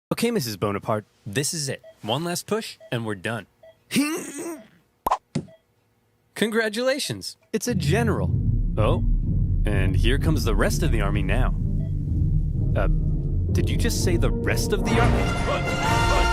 Okay, Mrs. Bonaparte, this is it. One last push, and we're done. Congratulations, it's a general. Oh, and here comes the rest of the army now. Did you just say the rest of the army?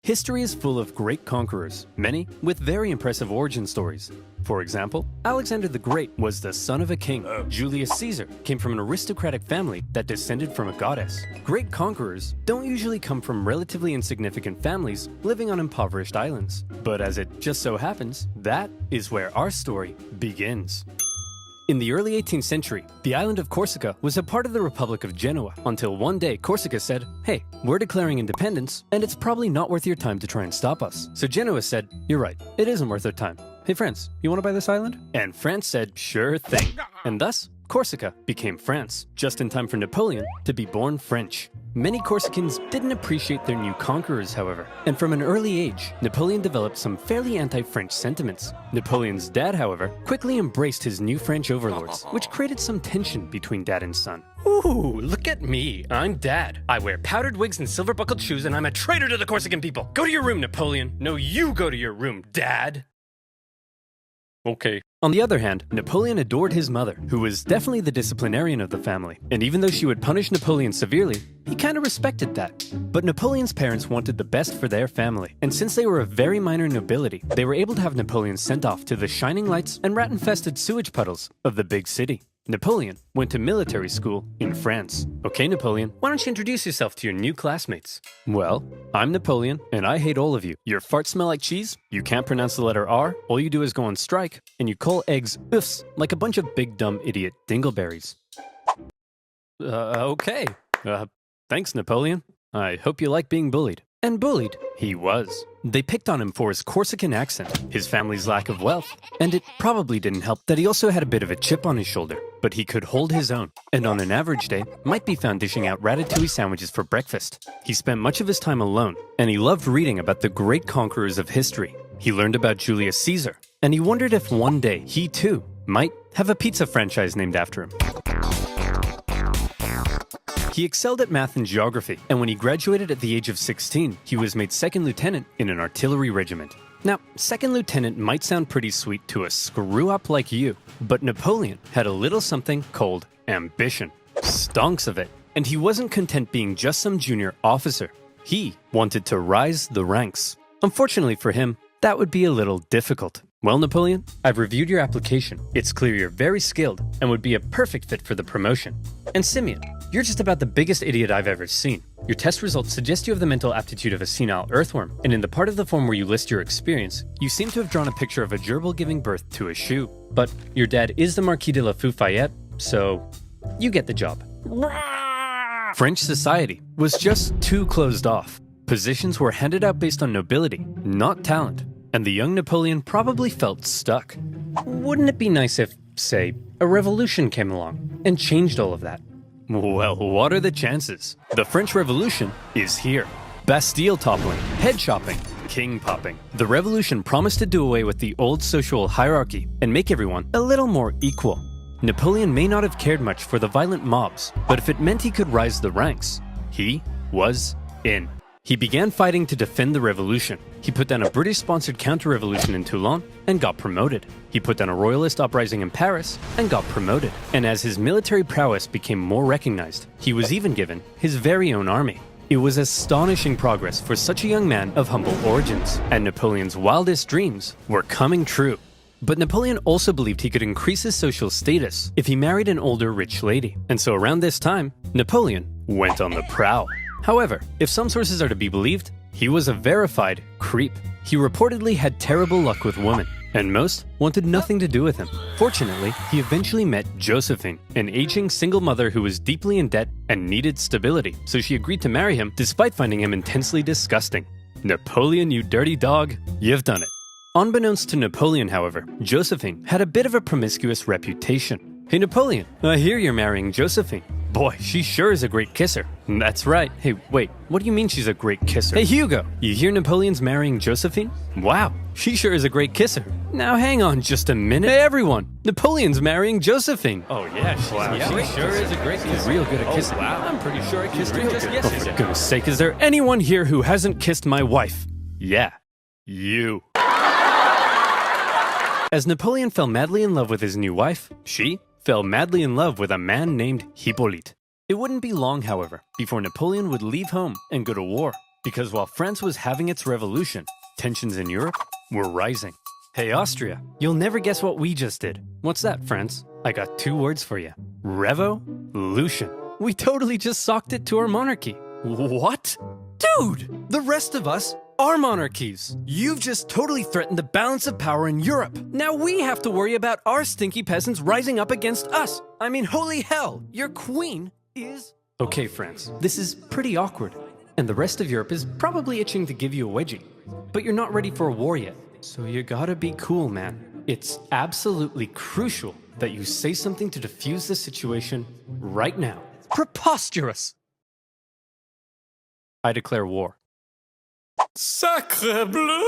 History is full of great conquerors, many with very impressive origin stories. For example, Alexander the Great was the son of a king. Julius Caesar came from an aristocratic family that descended from a goddess. Great conquerors don't usually come from relatively insignificant families living on impoverished islands. But as it just so happens, that is where our story begins. In the early 18th century, the island of Corsica was a part of the Republic of Genoa, until one day Corsica said, "Hey, we're declaring independence, and it's probably not worth your time to try and stop us." So Genoa said, "You're right, it isn't worth their time. Hey France, you want to buy this island?" And France said, "Sure thing." And thus, Corsica became France, just in time for Napoleon to be born French. Many Corsicans didn't appreciate their new conquerors, however, and from an early age, Napoleon developed some fairly anti-French sentiments. Napoleon's dad, however, quickly embraced his new French overlords, which created some tension between dad and son. Ooh, look at me, I'm dad. I wear powdered wigs and silver-buckled shoes, and I'm a traitor to the Corsican people. Go to your room, Napoleon. No, you go to your room, Dad. Okay. On the other hand, Napoleon adored his mother, who was definitely the disciplinarian of the family. And even though she would punish Napoleon severely, he kind of respected that. But Napoleon's parents wanted the best for their family. And since they were of very minor nobility, they were able to have Napoleon sent off to the shining lights and rat-infested sewage puddles of the big city. Napoleon went to military school in France. Okay, Napoleon, why don't you introduce yourself to your new classmates? Well, I'm Napoleon, and I hate all of you. Your farts smell like cheese, you can't pronounce the letter R, all you do is go on strike, and you call eggs oofs like a bunch of big dumb idiot dingleberries. Okay. Thanks, Napoleon. I hope you like being bullied. And bullied he was. They picked on him for his Corsican accent, his family's lack of wealth, and it probably didn't help that he also had a bit of a chip on his shoulder. But he could hold his own, and on an average day, might be found dishing out ratatouille sandwiches for breakfast. He spent much of his time alone, and he loved reading about the great conquerors of history. He learned about Julius Caesar, and he wondered if one day he too might have a pizza franchise named after him. He excelled at math and geography, and when he graduated at the age of 16, he was made second lieutenant in an artillery regiment. Now, second lieutenant might sound pretty sweet to a screw-up like you, but Napoleon had a little something called ambition. Stonks of it. And he wasn't content being just some junior officer. He wanted to rise the ranks. Unfortunately for him, that would be a little difficult. Well, Napoleon, I've reviewed your application. It's clear you're very skilled and would be a perfect fit for the promotion. And Simeon, you're just about the biggest idiot I've ever seen. Your test results suggest you have the mental aptitude of a senile earthworm, and in the part of the form where you list your experience, you seem to have drawn a picture of a gerbil giving birth to a shoe. But your dad is the Marquis de la Fufayette, so you get the job. French society was just too closed off. Positions were handed out based on nobility, not talent. And the young Napoleon probably felt stuck. Wouldn't it be nice if, say, a revolution came along and changed all of that? Well, what are the chances? The French Revolution is here. Bastille toppling, head chopping, king popping. The revolution promised to do away with the old social hierarchy and make everyone a little more equal. Napoleon may not have cared much for the violent mobs, but if it meant he could rise the ranks, he was in. He began fighting to defend the revolution. He put down a British-sponsored counter-revolution in Toulon and got promoted. He put down a royalist uprising in Paris and got promoted. And as his military prowess became more recognized, he was even given his very own army. It was astonishing progress for such a young man of humble origins, and Napoleon's wildest dreams were coming true. But Napoleon also believed he could increase his social status if he married an older rich lady. And so around this time, Napoleon went on the prowl. However, if some sources are to be believed, he was a verified creep. He reportedly had terrible luck with women, and most wanted nothing to do with him. Fortunately, he eventually met Josephine, an aging single mother who was deeply in debt and needed stability, so she agreed to marry him despite finding him intensely disgusting. Napoleon, you dirty dog, you've done it. Unbeknownst to Napoleon, however, Josephine had a bit of a promiscuous reputation. Hey Napoleon, I hear you're marrying Josephine. Boy, she sure is a great kisser. That's right. Hey, wait, what do you mean she's a great kisser? Hey Hugo, you hear Napoleon's marrying Josephine? Wow, she sure is a great kisser. Now hang on just a minute. Hey everyone, Napoleon's marrying Josephine. Oh yeah, she sure is a great kisser. She's real good at kissing. Oh, wow. I'm pretty sure I kissed her just Oh, for yesterday. goodness sake, is there anyone here who hasn't kissed my wife? Yeah, you. As Napoleon fell madly in love with his new wife, she fell madly in love with a man named Hippolyte. It wouldn't be long, however, before Napoleon would leave home and go to war, because while France was having its revolution, tensions in Europe were rising. Hey Austria, you'll never guess what we just did. What's that, France? I got 2 words for you. Revolution. We totally just socked it to our monarchy. What? Dude, the rest of us are monarchies. You've just totally threatened the balance of power in Europe. Now we have to worry about our stinky peasants rising up against us. I mean, holy hell, your queen is... Okay, France, this is pretty awkward. And the rest of Europe is probably itching to give you a wedgie. But you're not ready for a war yet. So you gotta be cool, man. It's absolutely crucial that you say something to defuse the situation right now. Preposterous! I declare war. Sacre bleu!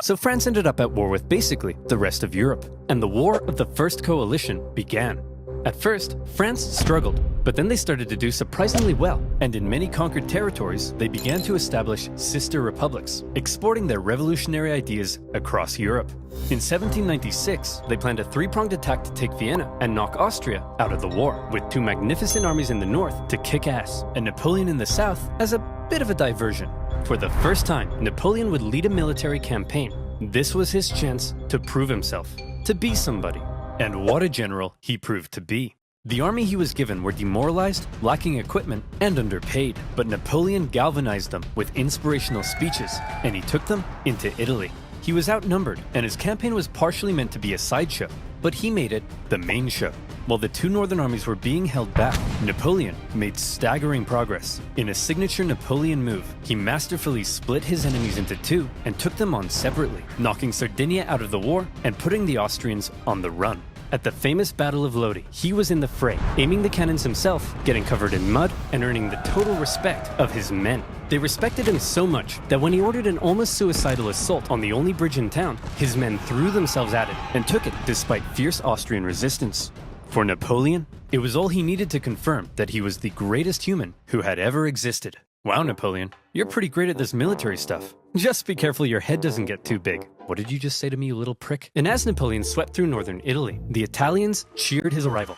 So France ended up at war with basically the rest of Europe, and the War of the First Coalition began. At first, France struggled, but then they started to do surprisingly well, and in many conquered territories, they began to establish sister republics, exporting their revolutionary ideas across Europe. In 1796, they planned a 3-pronged attack to take Vienna and knock Austria out of the war, with 2 magnificent armies in the north to kick ass, and Napoleon in the south as a bit of a diversion. For the first time, Napoleon would lead a military campaign. This was his chance to prove himself, to be somebody. And what a general he proved to be. The army he was given were demoralized, lacking equipment, and underpaid. But Napoleon galvanized them with inspirational speeches, and he took them into Italy. He was outnumbered, and his campaign was partially meant to be a sideshow, but he made it the main show. While the 2 northern armies were being held back, Napoleon made staggering progress. In a signature Napoleon move, he masterfully split his enemies into 2 and took them on separately, knocking Sardinia out of the war and putting the Austrians on the run. At the famous Battle of Lodi, he was in the fray, aiming the cannons himself, getting covered in mud, and earning the total respect of his men. They respected him so much that when he ordered an almost suicidal assault on the only bridge in town, his men threw themselves at it and took it despite fierce Austrian resistance. For Napoleon, it was all he needed to confirm that he was the greatest human who had ever existed. Wow, Napoleon, you're pretty great at this military stuff. Just be careful your head doesn't get too big. What did you just say to me, you little prick? And as Napoleon swept through northern Italy, the Italians cheered his arrival.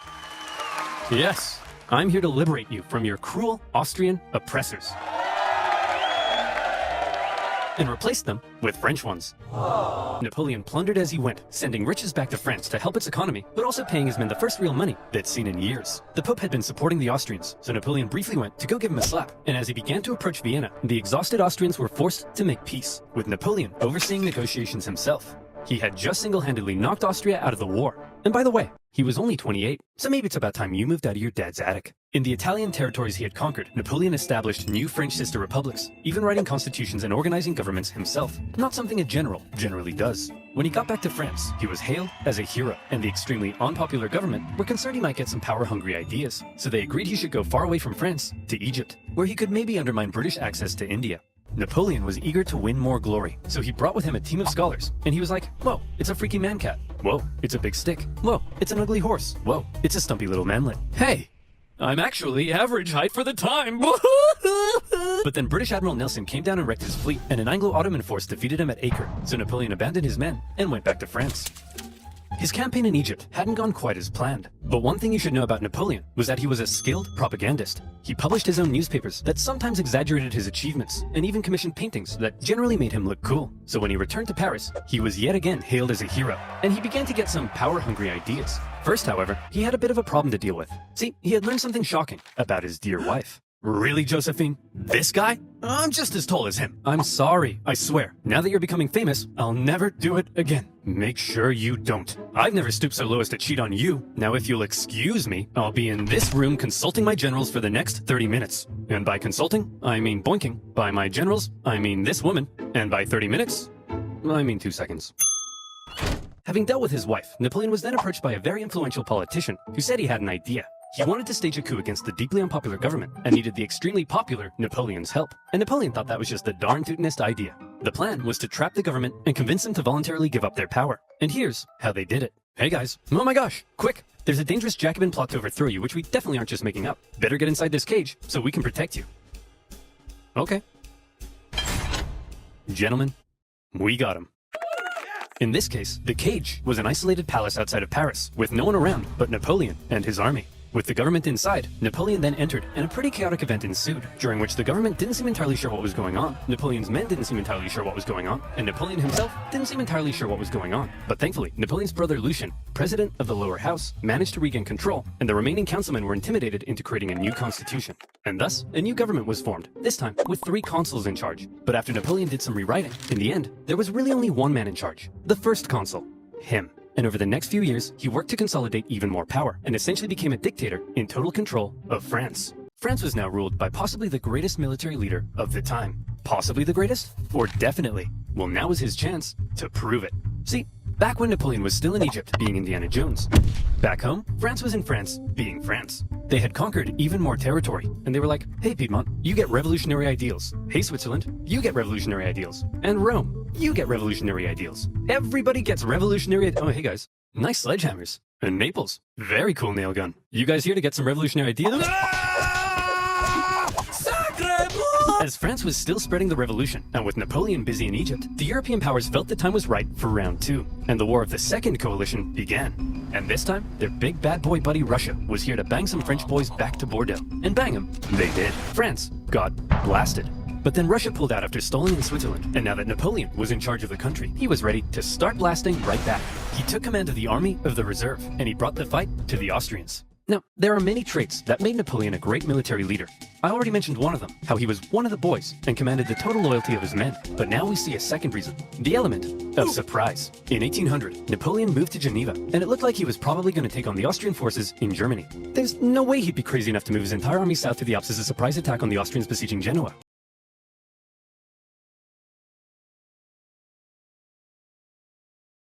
Yes, I'm here to liberate you from your cruel Austrian oppressors. And replace them with French ones. Napoleon plundered as he went, sending riches back to France to help its economy, but also paying his men the first real money they'd seen in years. The Pope had been supporting the Austrians, so Napoleon briefly went to go give him a slap. And as he began to approach Vienna, the exhausted Austrians were forced to make peace, with Napoleon overseeing negotiations himself. He had just single-handedly knocked Austria out of the war. And by the way, he was only 28, so maybe it's about time you moved out of your dad's attic. In the Italian territories he had conquered, Napoleon established new French sister republics, even writing constitutions and organizing governments himself. Not something a general generally does. When he got back to France, he was hailed as a hero, and the extremely unpopular government were concerned he might get some power-hungry ideas, so they agreed he should go far away from France to Egypt, where he could maybe undermine British access to India. Napoleon was eager to win more glory, so he brought with him a team of scholars, and he was like, whoa, it's a freaky man-cat. Whoa, it's a big stick. Whoa, it's an ugly horse. Whoa, it's a stumpy little manlet. Hey, I'm actually average height for the time. But then British Admiral Nelson came down and wrecked his fleet, and an Anglo-Ottoman force defeated him at Acre, so Napoleon abandoned his men and went back to France. His campaign in Egypt hadn't gone quite as planned, but one thing you should know about Napoleon was that he was a skilled propagandist. He published his own newspapers that sometimes exaggerated his achievements, and even commissioned paintings that generally made him look cool. So when he returned to Paris, he was yet again hailed as a hero, and he began to get some power-hungry ideas. First, however, he had a bit of a problem to deal with. See, he had learned something shocking about his dear wife. Really, Josephine? This guy? I'm just as tall as him. I'm sorry, I swear. Now that you're becoming famous, I'll never do it again. Make sure you don't. I've never stooped so low as to cheat on you. Now if you'll excuse me, I'll be in this room consulting my generals for the next 30 minutes. And by consulting, I mean boinking. By my generals, I mean this woman. And by 30 minutes, I mean 2 seconds. Having dealt with his wife, Napoleon was then approached by a very influential politician who said he had an idea. He wanted to stage a coup against the deeply unpopular government and needed the extremely popular Napoleon's help. And Napoleon thought that was just the darn tootinest idea. The plan was to trap the government and convince them to voluntarily give up their power. And here's how they did it. Hey guys, oh my gosh, quick! There's a dangerous Jacobin plot to overthrow you, which we definitely aren't just making up. Better get inside this cage so we can protect you. Okay. Gentlemen, we got him. In this case, the cage was an isolated palace outside of Paris, with no one around but Napoleon and his army. With the government inside, Napoleon then entered, and a pretty chaotic event ensued, during which the government didn't seem entirely sure what was going on, Napoleon's men didn't seem entirely sure what was going on, and Napoleon himself didn't seem entirely sure what was going on. But thankfully, Napoleon's brother Lucien, president of the lower house, managed to regain control, and the remaining councilmen were intimidated into creating a new constitution. And thus, a new government was formed, this time with 3 consuls in charge. But after Napoleon did some rewriting, in the end, there was really only one man in charge, the first consul, him. And over the next few years, he worked to consolidate even more power, and essentially became a dictator in total control of France. France was now ruled by possibly the greatest military leader of the time. Possibly the greatest? Or definitely? Well, now was his chance to prove it. See, back when Napoleon was still in Egypt, being Indiana Jones. Back home, France was in France, being France. They had conquered even more territory, and they were like, hey Piedmont, you get revolutionary ideals. Hey Switzerland, you get revolutionary ideals. And Rome, you get revolutionary ideals. Everybody gets revolutionary Oh, hey guys, nice sledgehammers. And Naples, very cool nail gun. You guys here to get some revolutionary ideas? As France was still spreading the revolution, and with Napoleon busy in Egypt, the European powers felt the time was right for round 2, and the War of the Second Coalition began. And this time, their big bad boy buddy Russia was here to bang some French boys back to Bordeaux. And bang them, they did. France got blasted. But then Russia pulled out after stalling in Switzerland, and now that Napoleon was in charge of the country, he was ready to start blasting right back. He took command of the Army of the Reserve, and he brought the fight to the Austrians. Now, there are many traits that made Napoleon a great military leader. I already mentioned one of them, how he was one of the boys and commanded the total loyalty of his men. But now we see a second reason, the element of surprise. In 1800, Napoleon moved to Geneva, and it looked like he was probably going to take on the Austrian forces in Germany. There's no way he'd be crazy enough to move his entire army south to the Alps as a surprise attack on the Austrians besieging Genoa.